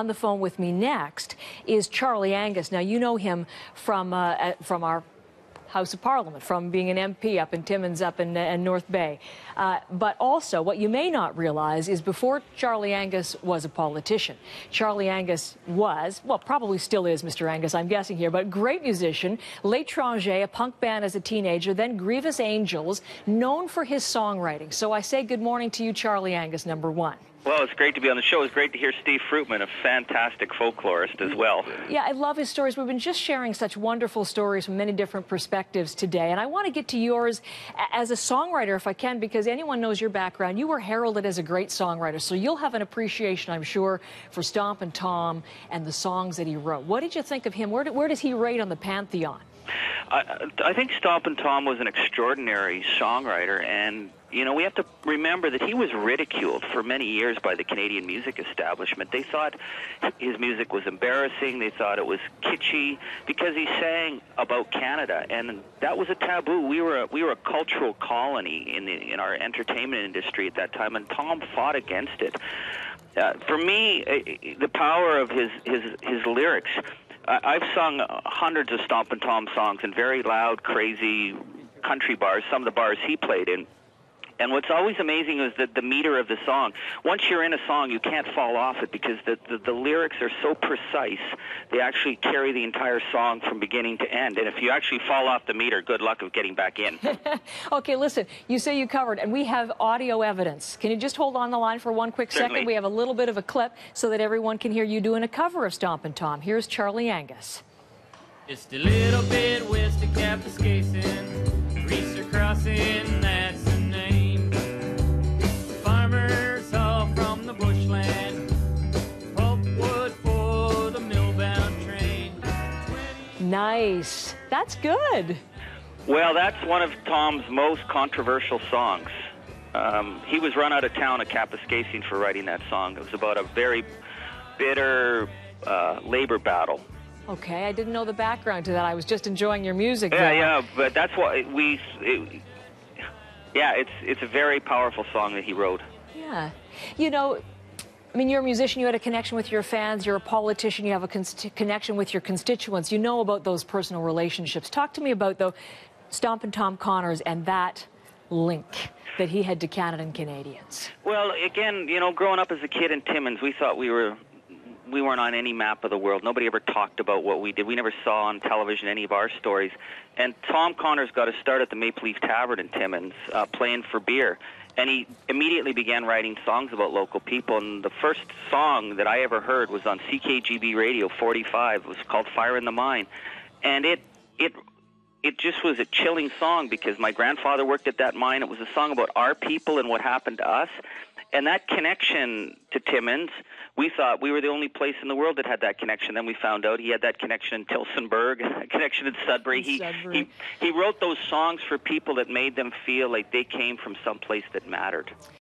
On the phone with me next is Charlie Angus. Now, you know him from our House of Parliament, from being an MP up in Timmins, up in North Bay. But also, what you may not realize is before Charlie Angus was a politician, Charlie Angus was, well, probably still is, Mr. Angus, I'm guessing here, but great musician, L'Étranger, a punk band as a teenager, then Grievous Angels, known for his songwriting. So I say good morning to you, Charlie Angus, number one. Well, it's great to be on the show. It's great to hear Steve Fruitman, a fantastic folklorist as well. Yeah, I love his stories. We've been just sharing such wonderful stories from many different perspectives today. And I want to get to yours as a songwriter, if I can, because anyone knows your background. You were heralded as a great songwriter, so you'll have an appreciation, I'm sure, for Stompin Tom and the songs that he wrote. What did you think of him? Where does he rate on the pantheon? I think Stompin Tom was an extraordinary songwriter, and you know, we have to remember that he was ridiculed for many years by the Canadian music establishment. They thought his music was embarrassing. They thought it was kitschy because he sang about Canada, and that was a taboo. We were a cultural colony in our entertainment industry at that time, and Tom fought against it. For me, the power of his lyrics. I've sung hundreds of Stompin Tom songs in very loud, crazy country bars, some of the bars he played in. And what's always amazing is that the meter of the song. Once you're in a song, you can't fall off it because the lyrics are so precise. They actually carry the entire song from beginning to end. And if you actually fall off the meter, good luck of getting back in. Okay, listen, you say you covered, and we have audio evidence. Can you just hold on the line for one quick Certainly. second? We have a little bit of a clip so that everyone can hear you doing a cover of Stompin Tom. Here's Charlie Angus. Just a little bit west of Kapuskasing, Greaser Crossing, that's the name. Farmers all from the bushland, pulp wood for the millbound train. Nice. That's good. Well, that's one of Tom's most controversial songs. He was run out of town at Kapuskasing for writing that song. It was about a very bitter labor battle. Okay, I didn't know the background to that. I was just enjoying your music. Yeah, but that's what it's a very powerful song that he wrote. Yeah. You know, I mean, you're a musician, you had a connection with your fans, you're a politician, you have a connection with your constituents. You know about those personal relationships. Talk to me about, though, Stompin Tom Connors and that link that he had to Canada and Canadians. Well, again, you know, growing up as a kid in Timmins, we thought we weren't on any map of the world. Nobody ever talked about what we did. We never saw on television any of our stories. And Tom Connors got a start at the Maple Leaf Tavern in Timmins, playing for beer. And he immediately began writing songs about local people. And the first song that I ever heard was on CKGB Radio 45. It was called Fire in the Mine. And it just was a chilling song because my grandfather worked at that mine. It was a song about our people and what happened to us. And that connection to Timmins, we thought we were the only place in the world that had that connection. Then we found out he had that connection in Tillsonburg, a connection in Sudbury. He wrote those songs for people that made them feel like they came from some place that mattered.